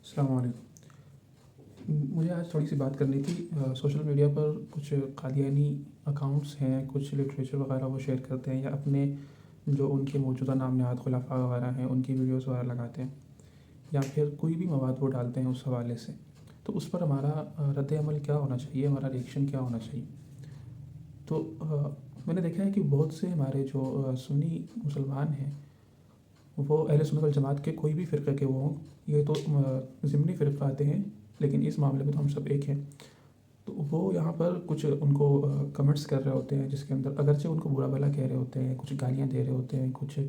السلام علیکم۔ مجھے آج تھوڑی سی بات کرنی تھی۔ سوشل میڈیا پر کچھ قادیانی اکاؤنٹس ہیں، کچھ لٹریچر وغیرہ وہ شیئر کرتے ہیں یا اپنے جو ان کے موجودہ نام نہاد خلفاء وغیرہ ہیں ان کی ویڈیوز وغیرہ لگاتے ہیں، یا پھر کوئی بھی مواد وہ ڈالتے ہیں اس حوالے سے، تو اس پر ہمارا رد عمل کیا ہونا چاہیے، ہمارا ریئیکشن کیا ہونا چاہیے؟ تو میں نے دیکھا ہے کہ بہت سے ہمارے جو سنی مسلمان ہیں، وہ اہل سنت والجماعت کے کوئی بھی فرقے کے وہ ہوں، یہ تو ضمنی فرقہ آتے ہیں، لیکن اس معاملے میں تو ہم سب ایک ہیں۔ تو وہ یہاں پر کچھ ان کو کمنٹس کر رہے ہوتے ہیں، جس کے اندر اگرچہ ان کو برا بھلا کہہ رہے ہوتے ہیں، کچھ گالیاں دے رہے ہوتے ہیں، کچھ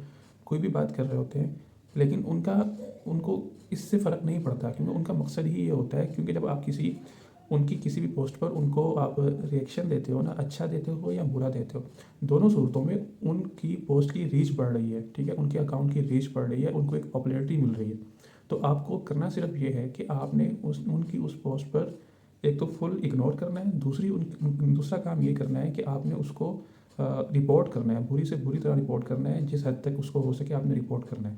کوئی بھی بات کر رہے ہوتے ہیں، لیکن ان کو اس سے فرق نہیں پڑتا، کیونکہ ان کا مقصد ہی یہ ہوتا ہے، کیونکہ جب آپ ان کی کسی بھی پوسٹ پر ان کو آپ ریئیکشن دیتے ہو نا، اچھا دیتے ہو یا برا دیتے ہو، دونوں صورتوں میں ان کی پوسٹ کی ریچ بڑھ رہی ہے، ٹھیک ہے، ان کے اکاؤنٹ کی ریچ بڑھ رہی ہے، ان کو ایک پاپولیرٹی مل رہی ہے۔ تو آپ کو کرنا صرف یہ ہے کہ آپ نے ان کی اس پوسٹ پر ایک تو فل اگنور کرنا ہے، دوسرا کام یہ کرنا ہے کہ آپ نے اس کو رپورٹ کرنا ہے، بری سے بری طرح رپورٹ کرنا ہے، جس حد تک اس کو ہو سکے آپ نے رپورٹ کرنا ہے۔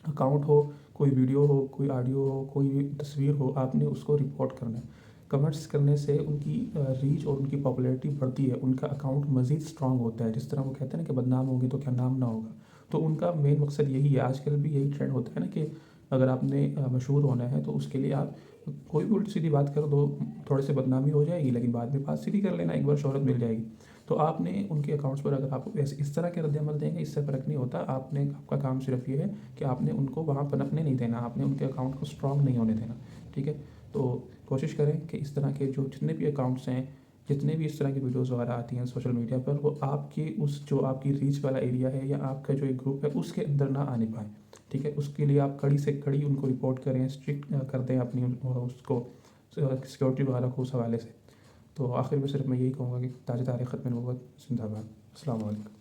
اکاؤنٹ ہو، کوئی ویڈیو ہو، کوئی آڈیو ہو، کوئی بھی تصویر ہو، آپ نے اس کو رپورٹ کرنا ہے۔ کمنٹس کرنے سے ان کی ریچ اور ان کی پاپولیرٹی بڑھتی ہے، ان کا اکاؤنٹ مزید اسٹرانگ ہوتا ہے، جس طرح وہ کہتے ہیں نا کہ بدنام ہوگی تو کیا نام نہ ہوگا۔ تو ان کا مین مقصد یہی ہے، آج کل بھی یہی ٹرینڈ ہوتا ہے نا کہ اگر آپ نے مشہور ہونا ہے تو اس کے لیے آپ کوئی بھی الٹی سیدھی بات کر دو، تھوڑے سے بدنامی ہو جائے گی، لیکن بعد میں بات سیدھی کر لینا، ایک بار شہرت مل جائے گی۔ تو آپ نے ان کے اکاؤنٹس پر اگر آپ اس طرح کے رد عمل دیں گے، اس سے فرق نہیں ہوتا۔ آپ کا کام صرف یہ ہے کہ آپ نے ان کو وہاں پنپنے نہیں دینا، آپ نے ان کے اکاؤنٹ کو اسٹرانگ نہیں ہونے دینا، ٹھیک ہے۔ تو کوشش کریں کہ اس طرح کے جتنے بھی اکاؤنٹس ہیں، جتنے بھی اس طرح کی ویڈیوز وغیرہ آتی ہیں سوشل میڈیا پر، وہ آپ کی جو آپ کی ریچ والا ایریا ہے یا آپ کا جو ایک گروپ ہے اس کے اندر نہ آنے پائیں، ٹھیک ہے۔ اس کے لیے آپ کڑی سے کڑی ان کو رپورٹ کریں، اسٹرکٹ کر دیں اپنی اس کو سیکورٹی وغیرہ کو اس حوالے سے۔ تو آخر میں صرف میں یہی کہوں گا کہ تاج تاریخ ختم نبوت زندہ باد۔ السلام علیکم۔